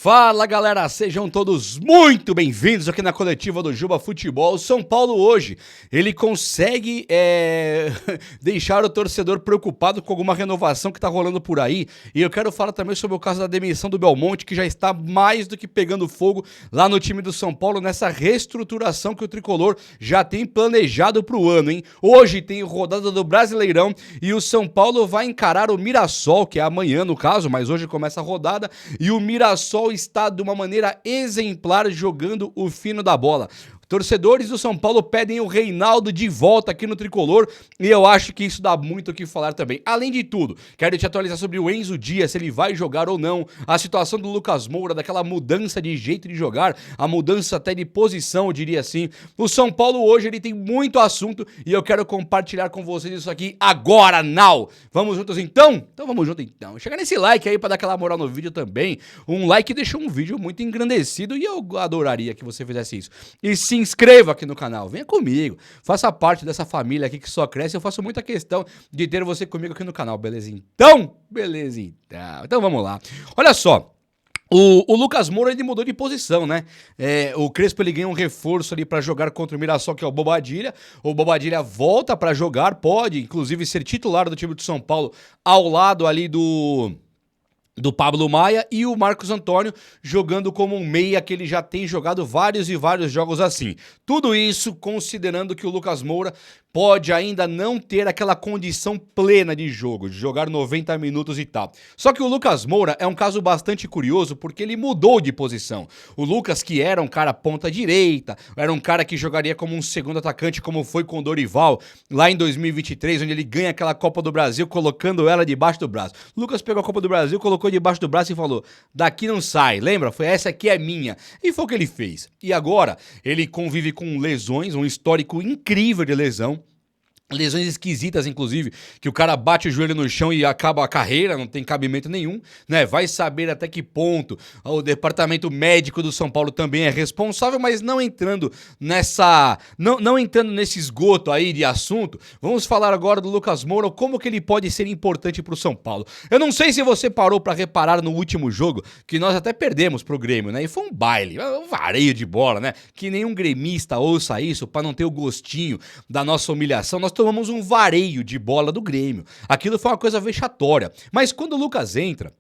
Fala galera, sejam todos muito bem-vindos aqui na coletiva do Juba Futebol. São Paulo hoje, ele consegue deixar o torcedor preocupado com alguma renovação que tá rolando por aí. E eu quero falar também sobre o caso da demissão do Belmonte, que já está mais do que pegando fogo lá no time do São Paulo, nessa reestruturação que o Tricolor já tem planejado pro ano, hein? Hoje tem rodada do Brasileirão e o São Paulo vai encarar o Mirassol, que é amanhã no caso, mas hoje começa a rodada, e o Mirassol está de uma maneira exemplar jogando o fino da bola. Torcedores do São Paulo pedem o Reinaldo de volta aqui no Tricolor e eu acho que isso dá muito o que falar também. Além de tudo, quero te atualizar sobre o Enzo Dias, se ele vai jogar ou não, a situação do Lucas Moura, daquela mudança de jeito de jogar, a mudança até de posição, eu diria assim. O São Paulo hoje ele tem muito assunto e eu quero compartilhar com vocês isso aqui agora, now! Vamos juntos então? Então vamos juntos então. Chega nesse like aí pra dar aquela moral no vídeo também. Um like deixa um vídeo muito engrandecido e eu adoraria que você fizesse isso. E se inscreva aqui no canal, venha comigo, faça parte dessa família aqui que só cresce. Eu faço muita questão de ter você comigo aqui no canal, beleza então? Beleza então. Então vamos lá. Olha só. O Lucas Moura, ele mudou de posição, né? O Crespo, ele ganha um reforço ali pra jogar contra o Mirassol, que é o Bobadilha. O Bobadilha volta pra jogar, pode inclusive ser titular do time do São Paulo ao lado ali do Pablo Maia, e o Marcos Antônio jogando como um meia, que ele já tem jogado vários e vários jogos assim. Tudo isso considerando que o Lucas Moura pode ainda não ter aquela condição plena de jogo, de jogar 90 minutos e tal. Só que o Lucas Moura é um caso bastante curioso porque ele mudou de posição. O Lucas, que era um cara ponta direita, era um cara que jogaria como um segundo atacante, como foi com o Dorival lá em 2023, onde ele ganha aquela Copa do Brasil colocando ela debaixo do braço. O Lucas pegou a Copa do Brasil, colocou debaixo do braço e falou: daqui não sai, lembra? Foi essa aqui é minha. E foi o que ele fez. E agora ele convive com lesões, um histórico incrível de lesão. Lesões esquisitas, inclusive, que o cara bate o joelho no chão e acaba a carreira, não tem cabimento nenhum, né? Vai saber até que ponto o departamento médico do São Paulo também é responsável, mas não entrando não entrando nesse esgoto aí de assunto, vamos falar agora do Lucas Moura, como que ele pode ser importante pro São Paulo. Eu não sei se você parou pra reparar no último jogo, que nós até perdemos pro Grêmio, né? E foi um baile, um vareio de bola, né? Que nenhum gremista ouça isso pra não ter o gostinho da nossa humilhação. Nós tomamos um vareio de bola do Grêmio. Aquilo foi uma coisa vexatória. Mas quando o Lucas entra,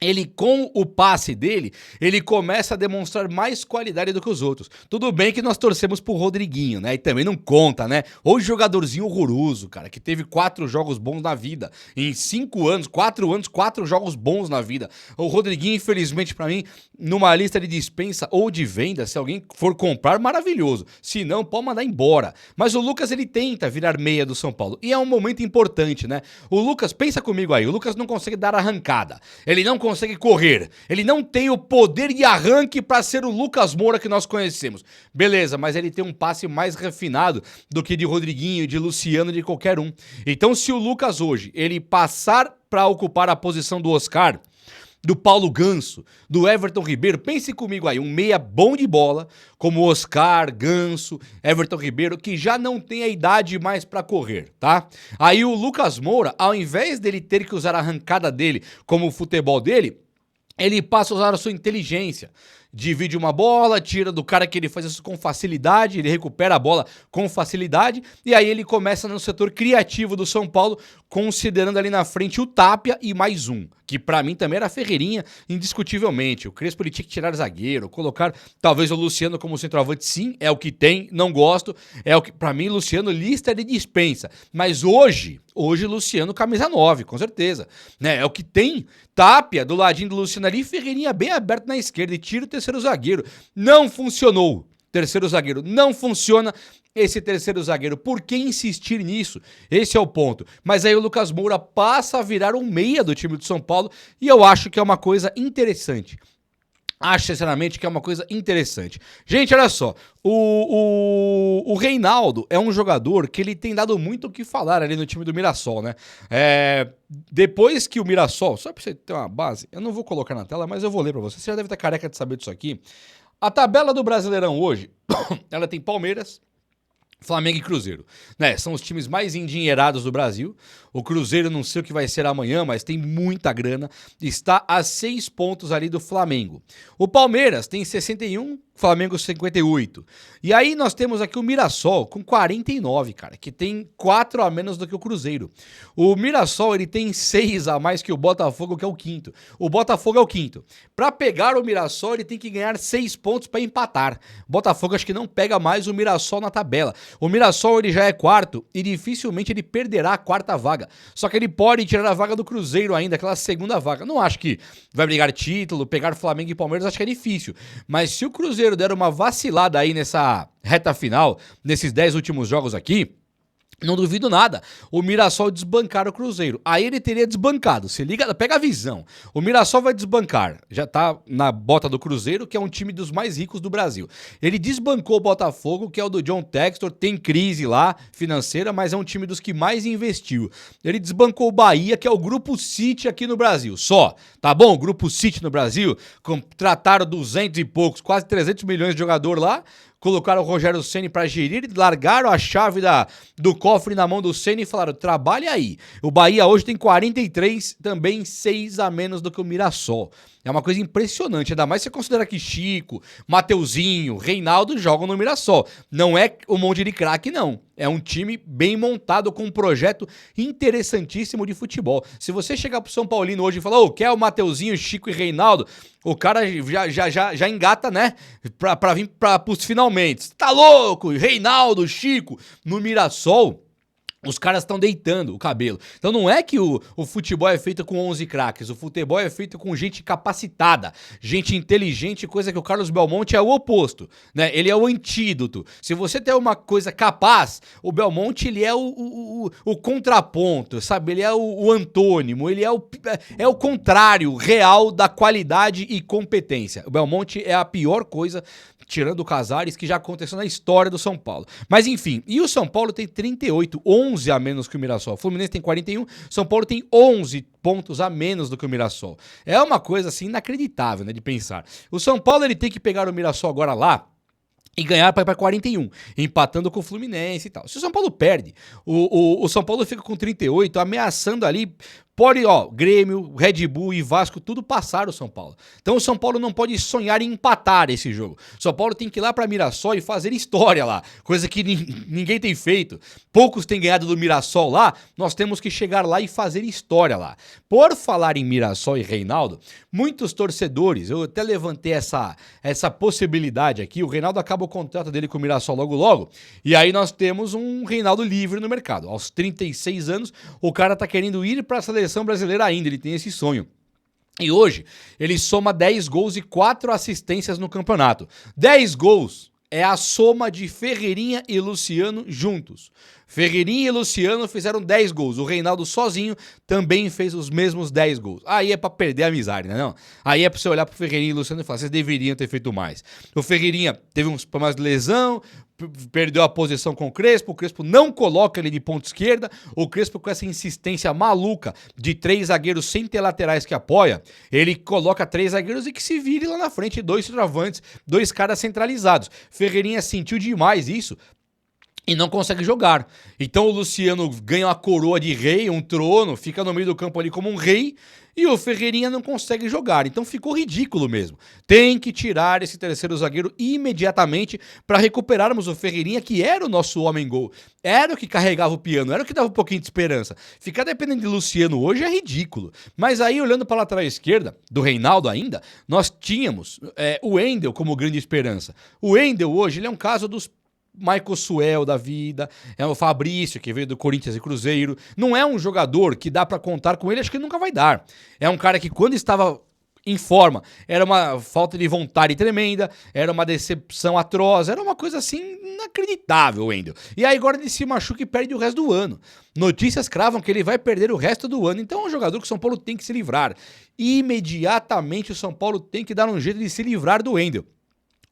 ele, com o passe dele, ele começa a demonstrar mais qualidade do que os outros. Tudo bem que nós torcemos pro Rodriguinho, né? E também não conta, né? Ou jogadorzinho horroroso, cara, que teve 4 jogos bons na vida. Em 5 anos, 4 anos, 4 jogos bons na vida. O Rodriguinho, infelizmente, pra mim, numa lista de dispensa ou de venda, se alguém for comprar, maravilhoso. Se não, pode mandar embora. Mas o Lucas, ele tenta virar meia do São Paulo. E é um momento importante, né? O Lucas, pensa comigo aí, o Lucas não consegue dar arrancada. Ele não consegue correr. Ele não tem o poder de arranque para ser o Lucas Moura que nós conhecemos. Beleza, mas ele tem um passe mais refinado do que de Rodriguinho, de Luciano, de qualquer um. Então, se o Lucas hoje, ele passar para ocupar a posição do Oscar, do Paulo Ganso, do Everton Ribeiro, pense comigo aí, um meia bom de bola, como Oscar, Ganso, Everton Ribeiro, que já não tem a idade mais pra correr, tá? Aí o Lucas Moura, ao invés dele ter que usar a arrancada dele como o futebol dele, ele passa a usar a sua inteligência. Divide uma bola, tira do cara que ele faz isso com facilidade, ele recupera a bola com facilidade, e aí ele começa no setor criativo do São Paulo, considerando ali na frente o Tapia e mais um, que pra mim também era Ferreirinha, indiscutivelmente. O Crespo, ele tinha que tirar zagueiro, colocar talvez o Luciano como centroavante, sim, é o que tem, não gosto, é o que, pra mim, Luciano, lista de dispensa, mas hoje Luciano camisa 9, com certeza, né? É o que tem. Tapia do ladinho do Luciano ali, Ferreirinha bem aberto na esquerda e tira o terceiro zagueiro. Não funcionou. Terceiro zagueiro não funciona. Esse terceiro zagueiro, por que insistir nisso? Esse é o ponto. Mas aí o Lucas Moura passa a virar um meia do time do São Paulo e eu acho que é uma coisa interessante. Acho, sinceramente, que é uma coisa interessante. Gente, olha só, o Reinaldo é um jogador que ele tem dado muito o que falar ali no time do Mirassol, né? Depois que o Mirassol, só pra você ter uma base, eu não vou colocar na tela, mas eu vou ler pra você, você já deve estar careca de saber disso aqui. A tabela do Brasileirão hoje, ela tem Palmeiras, Flamengo e Cruzeiro, né? São os times mais endinheirados do Brasil. O Cruzeiro não sei o que vai ser amanhã, mas tem muita grana. Está a 6 pontos ali do Flamengo. O Palmeiras tem 61, Flamengo 58. E aí nós temos aqui o Mirassol com 49, cara, que tem 4 a menos do que o Cruzeiro. O Mirassol, ele tem 6 a mais que o Botafogo, que é o quinto. O Botafogo é o quinto. Para pegar o Mirassol, ele tem que ganhar 6 pontos para empatar. O Botafogo acho que não pega mais o Mirassol na tabela. O Mirassol, ele já é quarto e dificilmente ele perderá a quarta vaga. Só que ele pode tirar a vaga do Cruzeiro ainda, aquela segunda vaga. Não acho que vai brigar título, pegar Flamengo e Palmeiras, acho que é difícil. Mas se o Cruzeiro der uma vacilada aí nessa reta final, nesses 10 últimos jogos aqui, não duvido nada, o Mirassol desbancar o Cruzeiro. Aí ele teria desbancado, se liga, pega a visão. O Mirassol vai desbancar, já tá na bota do Cruzeiro, que é um time dos mais ricos do Brasil. Ele desbancou o Botafogo, que é o do John Textor, tem crise lá financeira, mas é um time dos que mais investiu. Ele desbancou o Bahia, que é o Grupo City aqui no Brasil, só, tá bom? O Grupo City no Brasil, contrataram 200 e poucos, quase 300 milhões de jogador lá, colocaram o Rogério Ceni para gerir, largaram a chave do cofre na mão do Ceni e falaram, trabalha aí. O Bahia hoje tem 43, também 6 a menos do que o Mirassol. É uma coisa impressionante, ainda mais se você considera que Chico, Mateuzinho, Reinaldo jogam no Mirassol. Não é um monte de craque, não. É um time bem montado com um projeto interessantíssimo de futebol. Se você chegar pro São Paulino hoje e falar, quer o Mateuzinho, Chico e Reinaldo, o cara já engata, né? Pra vir pros finalmente. Tá louco? Reinaldo, Chico, no Mirassol. Os caras estão deitando o cabelo. Então não é que o futebol é feito com 11 craques. O futebol é feito com gente capacitada, gente inteligente, coisa que o Carlos Belmonte é o oposto, né? Ele é o antídoto. Se você tem uma coisa capaz, o Belmonte, ele é o contraponto, sabe? Ele é o antônimo, ele é o contrário real da qualidade e competência. O Belmonte é a pior coisa, tirando o Casares, que já aconteceu na história do São Paulo. Mas enfim, e o São Paulo tem 38, 11 a menos que o Mirassol. O Fluminense tem 41, São Paulo tem 11 pontos a menos do que o Mirassol. É uma coisa assim inacreditável, né, de pensar. O São Paulo, ele tem que pegar o Mirassol agora lá e ganhar para 41, empatando com o Fluminense e tal. Se o São Paulo perde, o São Paulo fica com 38, ameaçando ali. Pode, Grêmio, Red Bull e Vasco, tudo passaram o São Paulo. Então o São Paulo não pode sonhar em empatar esse jogo. O São Paulo tem que ir lá para Mirassol e fazer história lá, coisa que ninguém tem feito. Poucos têm ganhado do Mirassol lá, nós temos que chegar lá e fazer história lá. Por falar em Mirassol e Reinaldo, muitos torcedores, eu até levantei essa possibilidade aqui, o Reinaldo acaba o contrato dele com o Mirassol logo, e aí nós temos um Reinaldo livre no mercado. Aos 36 anos, o cara tá querendo ir para a seleção brasileira ainda, ele tem esse sonho. E hoje, ele soma 10 gols e 4 assistências no campeonato. 10 gols é a soma de Ferreirinha e Luciano juntos. Ferreirinha e Luciano fizeram 10 gols. O Reinaldo sozinho também fez os mesmos 10 gols. Aí é pra perder a amizade, né? Não? Aí é pra você olhar pro Ferreirinha e Luciano e falar, vocês deveriam ter feito mais. O Ferreirinha teve uns problemas de lesão, perdeu a posição com o Crespo não coloca ele de ponta esquerda, o Crespo com essa insistência maluca de 3 zagueiros sem ter laterais que apoia, ele coloca 3 zagueiros e que se vire lá na frente, 2 travantes, 2 caras centralizados. Ferreirinha sentiu demais isso e não consegue jogar. Então o Luciano ganha uma coroa de rei, um trono, fica no meio do campo ali como um rei, e o Ferreirinha não consegue jogar. Então ficou ridículo mesmo. Tem que tirar esse terceiro zagueiro imediatamente para recuperarmos o Ferreirinha, que era o nosso homem-gol. Era o que carregava o piano, era o que dava um pouquinho de esperança. Ficar dependendo de Luciano hoje é ridículo. Mas aí, olhando para a lateral esquerda, do Reinaldo ainda, nós tínhamos o Wendel como grande esperança. O Wendel hoje, ele é um caso dos Michael Suel da vida, é o Fabrício, que veio do Corinthians e Cruzeiro. Não é um jogador que dá pra contar com ele, acho que nunca vai dar. É um cara que quando estava em forma, era uma falta de vontade tremenda, era uma decepção atroz, era uma coisa assim inacreditável, Wendel. E aí agora ele se machuca e perde o resto do ano. Notícias cravam que ele vai perder o resto do ano, então é um jogador que o São Paulo tem que se livrar. Imediatamente o São Paulo tem que dar um jeito de se livrar do Wendel.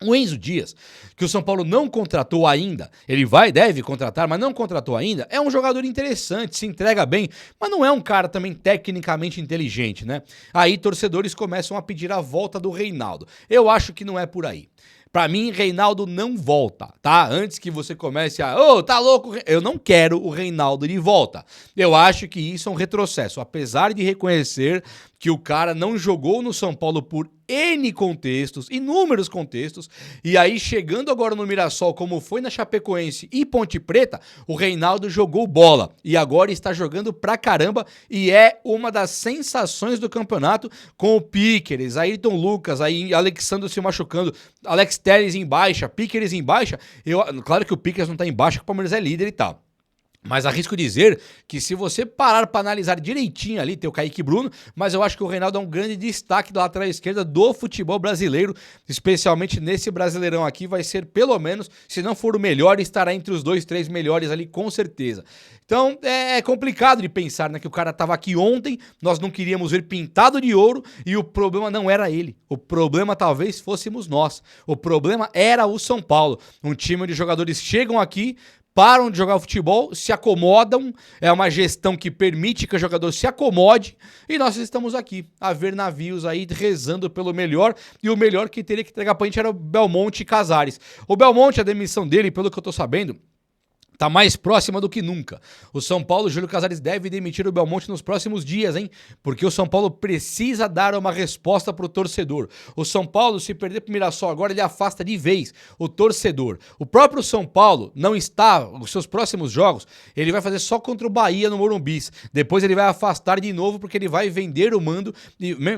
O Enzo Dias, que o São Paulo não contratou ainda, ele deve contratar, mas não contratou ainda, é um jogador interessante, se entrega bem, mas não é um cara também tecnicamente inteligente, né? Aí torcedores começam a pedir a volta do Reinaldo. Eu acho que não é por aí. Pra mim, Reinaldo não volta, tá? Antes que você comece a... Ô, tá louco? Eu não quero o Reinaldo de volta. Eu acho que isso é um retrocesso. Apesar de reconhecer que o cara não jogou no São Paulo por N contextos, inúmeros contextos, e aí chegando agora no Mirassol, como foi na Chapecoense e Ponte Preta, o Reinaldo jogou bola e agora está jogando pra caramba e é uma das sensações do campeonato com o Piqueres, Ayrton Lucas, aí Alexandre se machucando, Alex Telles em baixa, Piqueres em baixa. Claro que o Piqueres não tá em baixa, que o Palmeiras é líder e tal. Mas arrisco dizer que se você parar para analisar direitinho ali, tem o Kaique Bruno, mas eu acho que o Reinaldo é um grande destaque da lateral esquerda do futebol brasileiro, especialmente nesse Brasileirão aqui, vai ser pelo menos, se não for o melhor, estará entre os 2, 3 melhores ali com certeza. Então é complicado de pensar, né, que o cara tava aqui ontem, nós não queríamos ver pintado de ouro e o problema não era ele, o problema talvez fôssemos nós, o problema era o São Paulo, um time onde jogadores chegam aqui, param de jogar futebol, se acomodam, é uma gestão que permite que o jogador se acomode e nós estamos aqui a ver navios aí rezando pelo melhor e o melhor que teria que entregar pra gente era o Belmonte e Casares. O Belmonte, a demissão dele, pelo que eu tô sabendo, tá mais próxima do que nunca. O São Paulo, Júlio Casares, deve demitir o Belmonte nos próximos dias, hein? Porque o São Paulo precisa dar uma resposta pro torcedor. O São Paulo, se perder pro Mirassol agora, ele afasta de vez o torcedor. O próprio São Paulo não está, os seus próximos jogos, ele vai fazer só contra o Bahia no Morumbi. Depois ele vai afastar de novo porque ele vai vender o mando,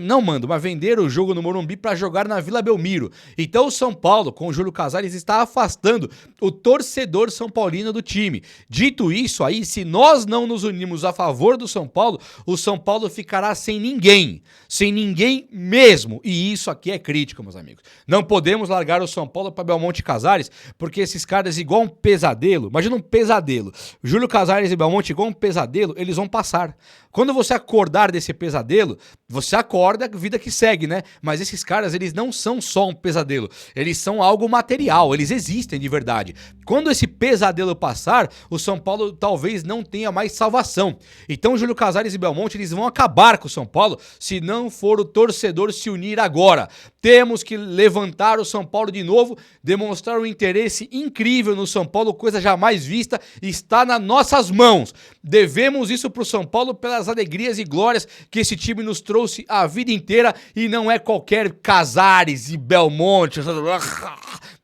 não mando, mas vender o jogo no Morumbi para jogar na Vila Belmiro. Então o São Paulo, com o Júlio Casares, está afastando o torcedor são paulino do time. Dito isso aí, se nós não nos unirmos a favor do São Paulo, o São Paulo ficará sem ninguém mesmo, e isso aqui é crítico, meus amigos. Não podemos largar o São Paulo para Belmonte e Casares, porque esses caras igual um pesadelo, imagina um pesadelo, Júlio Casares e Belmonte igual um pesadelo, eles vão passar. Quando você acordar desse pesadelo, você acorda, vida que segue, né? Mas esses caras, eles não são só um pesadelo, eles são algo material, eles existem de verdade. Quando esse pesadelo passar, o São Paulo talvez não tenha mais salvação. Então Júlio Casares e Belmonte, eles vão acabar com o São Paulo se não for o torcedor se unir agora. Temos que levantar o São Paulo de novo, demonstrar um interesse incrível no São Paulo, coisa jamais vista, está nas nossas mãos. Devemos isso pro São Paulo pelas alegrias e glórias que esse time nos trouxe a vida inteira e não é qualquer Casares e Belmonte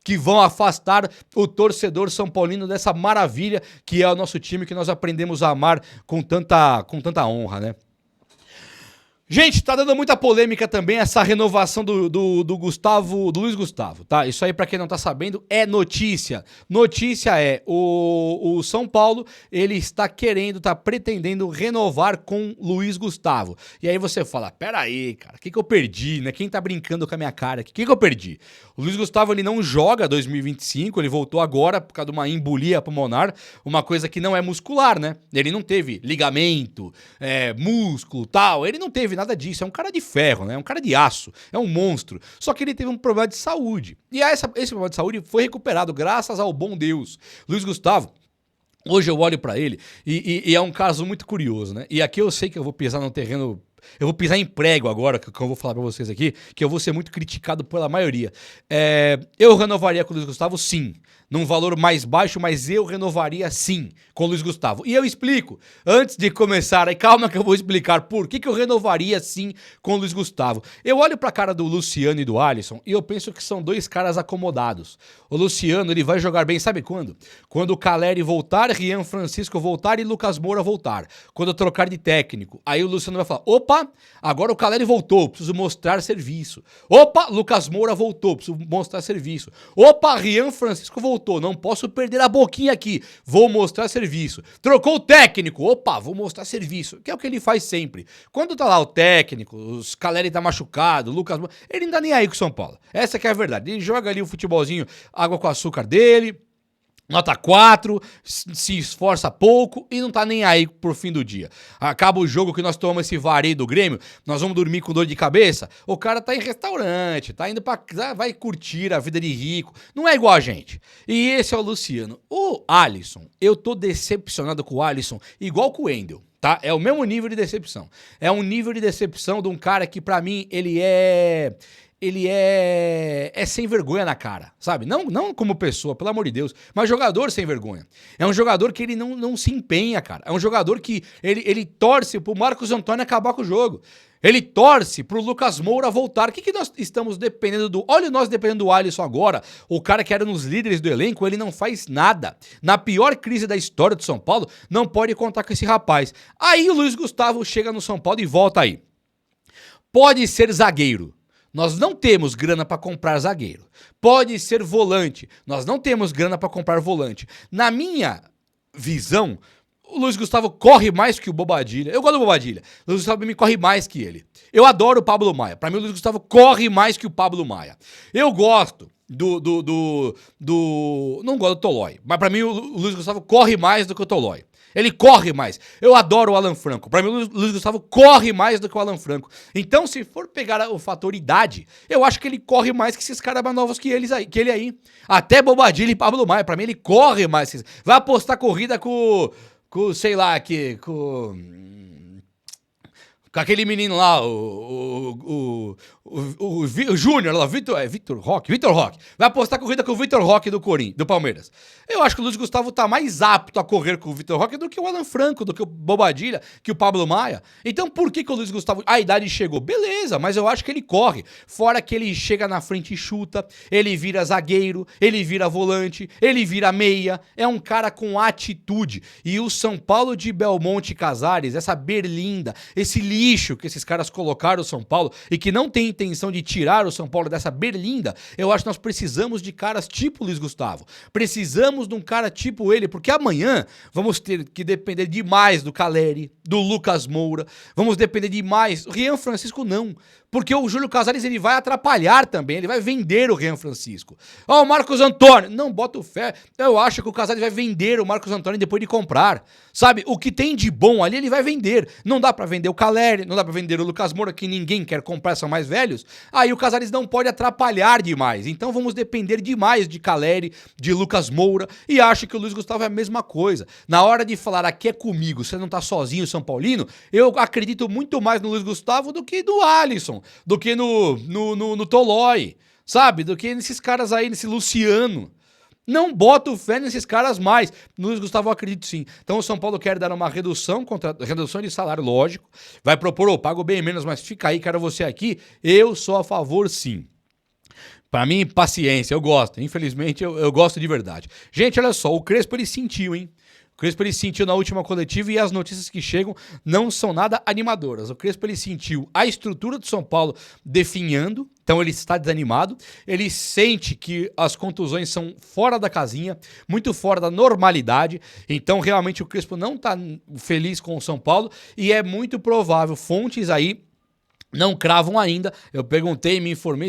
que vão afastar o torcedor são paulino dessa maravilha que é o nosso time que nós aprendemos a amar com tanta honra, né? Gente, tá dando muita polêmica também essa renovação do Gustavo, do Luiz Gustavo, tá? Isso aí, pra quem não tá sabendo, é notícia. Notícia é, o São Paulo, ele está querendo, tá pretendendo renovar com Luiz Gustavo. E aí você fala, peraí, cara, o que eu perdi, né? Quem tá brincando com a minha cara aqui? O que eu perdi? O Luiz Gustavo, ele não joga 2025, ele voltou agora por causa de uma embolia pulmonar, uma coisa que não é muscular, né? Ele não teve ligamento, músculo, tal, ele não teve nada disso, é um cara de ferro, né? É um cara de aço, é um monstro. Só que ele teve um problema de saúde. E esse problema de saúde foi recuperado graças ao bom Deus. Luiz Gustavo, hoje eu olho pra ele e é um caso muito curioso, né? E aqui eu sei que eu vou pisar no terreno... Eu vou pisar em prego agora, que eu vou falar pra vocês aqui, que eu vou ser muito criticado pela maioria. Eu renovaria com o Luiz Gustavo, sim. Num valor mais baixo, mas eu renovaria sim com o Luiz Gustavo. E eu explico, antes de começar, aí calma que eu vou explicar por que eu renovaria sim com o Luiz Gustavo. Eu olho pra cara do Luciano e do Alisson e eu penso que são dois caras acomodados. O Luciano, ele vai jogar bem, sabe quando? Quando o Caleri voltar, Rian Francisco voltar e Lucas Moura voltar. Quando eu trocar de técnico. Aí o Luciano vai falar, opa, agora o Caleri voltou, preciso mostrar serviço. Opa, Lucas Moura voltou, preciso mostrar serviço. Opa, Rian Francisco voltou, não posso perder a boquinha aqui, vou mostrar serviço. Trocou o técnico, opa, vou mostrar serviço, que é o que ele faz sempre. Quando tá lá o técnico, os Caleri tá machucado, o Lucas Moura, ele não tá nem aí com o São Paulo. Essa que é a verdade, ele joga ali o futebolzinho, água com açúcar dele, nota 4, se esforça pouco e não tá nem aí pro fim do dia. Acaba o jogo que nós tomamos esse vareio do Grêmio, nós vamos dormir com dor de cabeça, o cara tá em restaurante, tá indo vai curtir a vida de rico, não é igual a gente. E esse é o Luciano. O Alisson, eu tô decepcionado com o Alisson, igual com o Wendel. Tá? É o mesmo nível de decepção. É um nível de decepção de um cara que pra mim ele é ele é sem vergonha na cara, sabe? Não como pessoa, pelo amor de Deus, mas jogador sem vergonha. É um jogador que ele não se empenha, cara. É um jogador que ele torce pro Marcos Antônio acabar com o jogo. Ele torce pro Lucas Moura voltar. O que nós estamos dependendo do... Olha, nós dependendo do Alisson agora, o cara que era um dos líderes do elenco, ele não faz nada. Na pior crise da história do São Paulo, não pode contar com esse rapaz. Aí o Luiz Gustavo chega no São Paulo e volta aí. Pode ser zagueiro. Nós não temos grana para comprar zagueiro. Pode ser volante. Nós não temos grana para comprar volante. Na minha visão, o Luiz Gustavo corre mais que o Bobadilha. Eu gosto do Bobadilha. O Luiz Gustavo me corre mais que ele. Eu adoro o Pablo Maia. Para mim, o Luiz Gustavo corre mais que o Pablo Maia. Eu gosto não gosto do Tolói. Mas para mim, o Luiz Gustavo corre mais do que o Tolói. Ele corre mais. Eu adoro o Alan Franco. Pra mim, o Luiz Gustavo corre mais do que o Alan Franco. Então, se for pegar o fator idade, eu acho que ele corre mais que esses caras mais novos que ele aí. Até Bobadilha e Pablo Maia. Pra mim, ele corre mais. Vai apostar corrida com sei lá, com aquele menino lá, o Júnior lá, Vitor Roque. Vai apostar corrida com o Vitor Roque do Corinthians, do Palmeiras. Eu acho que o Luiz Gustavo tá mais apto a correr com o Vitor Roque do que o Alan Franco, do que o Bobadilha, que o Pablo Maia. Então por que o Luiz Gustavo... A idade chegou, beleza, mas eu acho que ele corre. Fora que ele chega na frente e chuta, ele vira zagueiro, ele vira volante, ele vira meia. É um cara com atitude. E o São Paulo de Belmonte e Casares, essa berlinda, esse lixo que esses caras colocaram o São Paulo e que não tem intenção de tirar o São Paulo dessa berlinda, eu acho que nós precisamos de caras tipo Luiz Gustavo. Precisamos de um cara tipo ele, porque amanhã vamos ter que depender demais do Caleri, do Lucas Moura, vamos depender demais. O Rian Francisco não, porque o Júlio Casares ele vai atrapalhar também, ele vai vender o Rian Francisco. Ó, o Marcos Antônio, não boto fé, eu acho que o Casares vai vender o Marcos Antônio depois de comprar, sabe? O que tem de bom ali ele vai vender, não dá pra vender o Caleri, não dá pra vender o Lucas Moura, que ninguém quer comprar, são mais velhos, aí o Casares não pode atrapalhar demais, então vamos depender demais de Caleri, de Lucas Moura, e acho que o Luiz Gustavo é a mesma coisa. Na hora de falar aqui é comigo, você não tá sozinho, São Paulino, eu acredito muito mais no Luiz Gustavo do que no Alisson, do que no Tolói, sabe? Do que nesses caras aí, nesse Luciano. Não boto fé nesses caras mais. No Luiz Gustavo eu acredito sim. Então o São Paulo quer dar uma redução de salário, lógico. Vai propor, pago bem menos, mas fica aí, quero você aqui. Eu sou a favor sim. Pra mim, paciência, eu gosto. Infelizmente, eu gosto de verdade. Gente, olha só, o Crespo ele sentiu, hein? O Crespo ele sentiu na última coletiva e as notícias que chegam não são nada animadoras. O Crespo ele sentiu a estrutura do São Paulo definhando, então ele está desanimado. Ele sente que as contusões são fora da casinha, muito fora da normalidade. Então realmente o Crespo não está feliz com o São Paulo e é muito provável, fontes aí não cravam ainda. Eu perguntei, me informei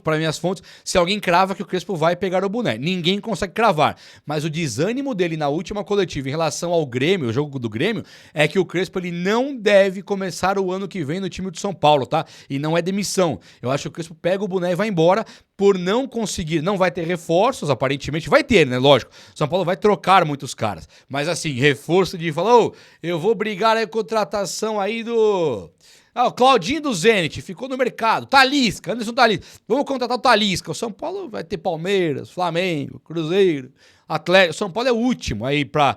para minhas fontes, se alguém crava que o Crespo vai pegar o boné. Ninguém consegue cravar. Mas o desânimo dele na última coletiva em relação ao Grêmio, o jogo do Grêmio, é que o Crespo ele não deve começar o ano que vem no time de São Paulo, tá? E não é demissão. Eu acho que o Crespo pega o boné e vai embora por não conseguir. Não vai ter reforços, aparentemente. Vai ter, né? Lógico. São Paulo vai trocar muitos caras. Mas assim, reforço de falar, ô, eu vou brigar aí com a contratação aí do... Ah, o Claudinho do Zenit ficou no mercado. Talisca, Anderson Talisca. Vamos contratar o Talisca. O São Paulo vai ter Palmeiras, Flamengo, Cruzeiro, Atlético. O São Paulo é o último aí pra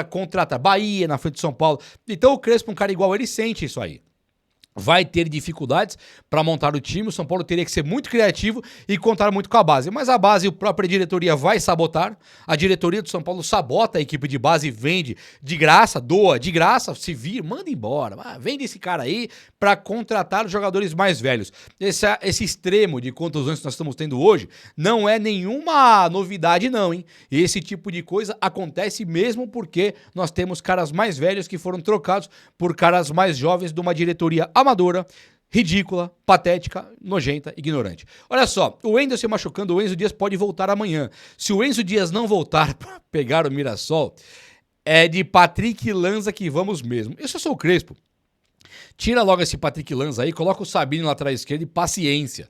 contratar. Bahia na frente do São Paulo. Então o Crespo, um cara igual ele, sente isso aí. Vai ter dificuldades para montar o time. O São Paulo teria que ser muito criativo e contar muito com a base. Mas a base, a própria diretoria vai sabotar. A diretoria do São Paulo sabota a equipe de base e vende de graça, doa de graça, se vir, manda embora. Vende esse cara aí para contratar os jogadores mais velhos. Esse extremo de contusões que nós estamos tendo hoje não é nenhuma novidade não, hein? Esse tipo de coisa acontece mesmo porque nós temos caras mais velhos que foram trocados por caras mais jovens de uma diretoria amadora, ridícula, patética, nojenta, ignorante. Olha só, o Wendel se machucando, o Enzo Dias pode voltar amanhã. Se o Enzo Dias não voltar para pegar o Mirassol, é de Patrick Lanza que vamos mesmo. Eu só sou o Crespo. Tira logo esse Patrick Lanza aí, coloca o Sabino na lateral esquerda e paciência.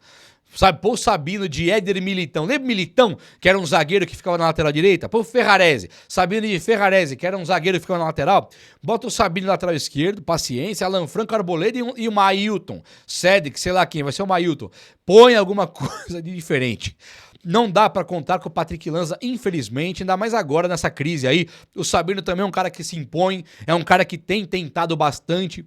Sabe, pô o Sabino de Éder Militão. Lembra Militão, que era um zagueiro que ficava na lateral direita? Pô o Ferrarese. Sabino de Ferrarese, que era um zagueiro que ficava na lateral. Bota o Sabino na lateral esquerdo, paciência. Alan Franco, Arboleda e o Mailton. Cedric, sei lá quem, vai ser o Mailton. Põe alguma coisa de diferente. Não dá pra contar com o Patrick Lanza, infelizmente, ainda mais agora nessa crise aí. O Sabino também é um cara que se impõe, é um cara que tem tentado bastante.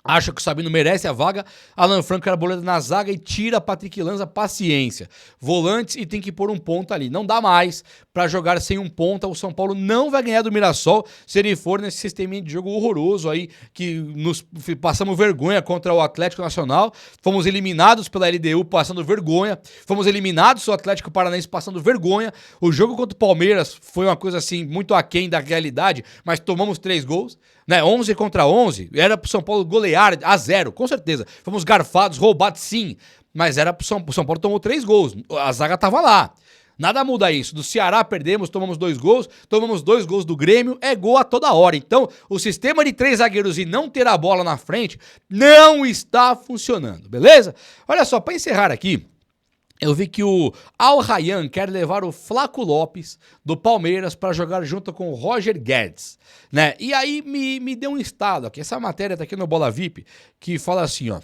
Acha que o Sabino merece a vaga, Alan Franco era Arboleda na zaga e tira Patrick Lanza, paciência. Volantes e tem que pôr um ponta ali. Não dá mais pra jogar sem um ponta, o São Paulo não vai ganhar do Mirassol se ele for nesse sisteminha de jogo horroroso aí, que nos passamos vergonha contra o Atlético Nacional, fomos eliminados pela LDU passando vergonha, fomos eliminados do Atlético Paranaense passando vergonha, o jogo contra o Palmeiras foi uma coisa assim, muito aquém da realidade, mas tomamos 3 gols, né, 11 contra 11, era pro São Paulo golear a 0, com certeza. Fomos garfados, roubados sim, mas era pro São Paulo tomou 3 gols, a zaga tava lá. Nada muda isso. Do Ceará perdemos, tomamos 2 gols, tomamos 2 gols do Grêmio, é gol a toda hora. Então, o sistema de 3 zagueiros e não ter a bola na frente não está funcionando, beleza? Olha só, para encerrar aqui, eu vi que o Al Rayyan quer levar o Flaco Lopes do Palmeiras para jogar junto com o Roger Guedes, né? E aí me deu um estado aqui. Essa matéria tá aqui no Bola VIP, que fala assim, ó.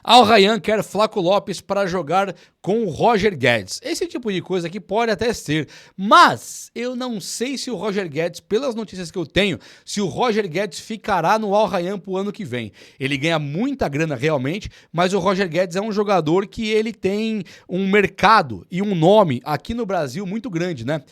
Al Rayyan quer Flaco Lopes para jogar com o Roger Guedes. Esse tipo de coisa aqui pode até ser, mas eu não sei se o Roger Guedes, pelas notícias que eu tenho, se o Roger Guedes ficará no Al Rayyan pro ano que vem. Ele ganha muita grana realmente, mas o Roger Guedes é um jogador que ele tem um mercado e um nome aqui no Brasil muito grande, né?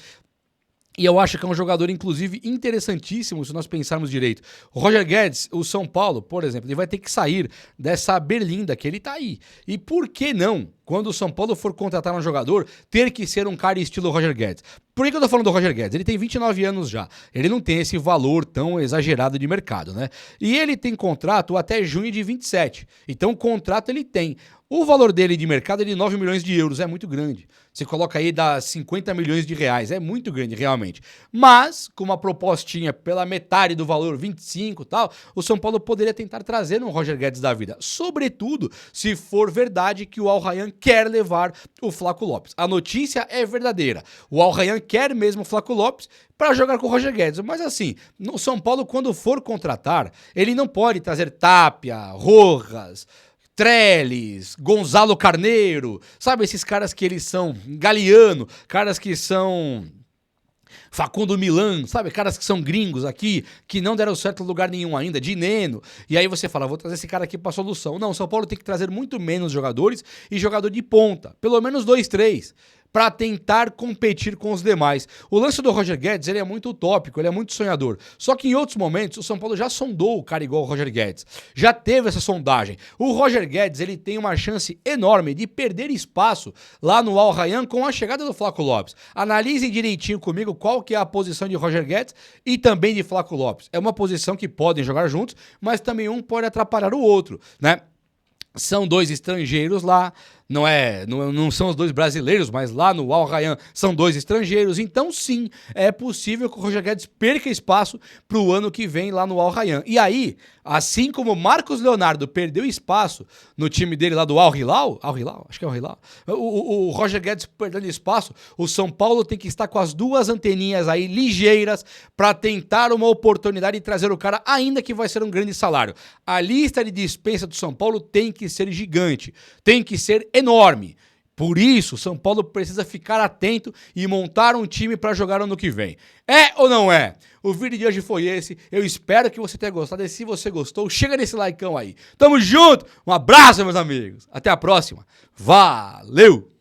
E eu acho que é um jogador, inclusive, interessantíssimo se nós pensarmos direito. O Roger Guedes, o São Paulo, por exemplo, ele vai ter que sair dessa berlinda que ele tá aí. E por que não, quando o São Paulo for contratar um jogador, ter que ser um cara estilo Roger Guedes? Por que eu tô falando do Roger Guedes? Ele tem 29 anos já. Ele não tem esse valor tão exagerado de mercado, né? E ele tem contrato até junho de 27. Então o contrato ele tem. O valor dele de mercado é de 9 milhões de euros, é muito grande. Você coloca aí, dá 50 milhões de reais, é muito grande realmente. Mas, com uma propostinha pela metade do valor, 25 e tal, o São Paulo poderia tentar trazer um Roger Guedes da vida. Sobretudo, se for verdade que o Al Rayyan quer levar o Flaco Lopes. A notícia é verdadeira. O Al Rayyan quer mesmo o Flaco Lopes para jogar com o Roger Guedes. Mas assim, no São Paulo, quando for contratar, ele não pode trazer Tapia, Rojas, Trellis, Gonzalo Carneiro, sabe esses caras que eles são Galeano, caras que são Facundo Milan, sabe, caras que são gringos aqui, que não deram certo em lugar nenhum ainda, Dineno, e aí você fala, vou trazer esse cara aqui pra solução. Não, São Paulo tem que trazer muito menos jogadores e jogador de ponta, pelo menos 2, 3, para tentar competir com os demais. O lance do Roger Guedes, ele é muito utópico, ele é muito sonhador. Só que em outros momentos, o São Paulo já sondou o cara igual o Roger Guedes. Já teve essa sondagem. O Roger Guedes, ele tem uma chance enorme de perder espaço lá no Al Rayyan com a chegada do Flaco Lopes. Analisem direitinho comigo qual que é a posição de Roger Guedes e também de Flaco Lopes. É uma posição que podem jogar juntos, mas também um pode atrapalhar o outro, né? São 2 estrangeiros lá, não são os 2 brasileiros, mas lá no Al Rayyan são 2 estrangeiros, então sim, é possível que o Roger Guedes perca espaço para o ano que vem lá no Al Rayyan. E aí, assim como o Marcos Leonardo perdeu espaço no time dele lá do Al Hilal, acho que é Al Hilal, o Roger Guedes perdendo espaço, o São Paulo tem que estar com as 2 anteninhas aí ligeiras para tentar uma oportunidade e trazer o cara, ainda que vai ser um grande salário. A lista de dispensa do São Paulo tem que ser gigante, tem que ser enorme. Por isso, São Paulo precisa ficar atento e montar um time para jogar ano que vem. É ou não é? O vídeo de hoje foi esse. Eu espero que você tenha gostado. E se você gostou, chega nesse likeão aí. Tamo junto. Um abraço, meus amigos. Até a próxima. Valeu!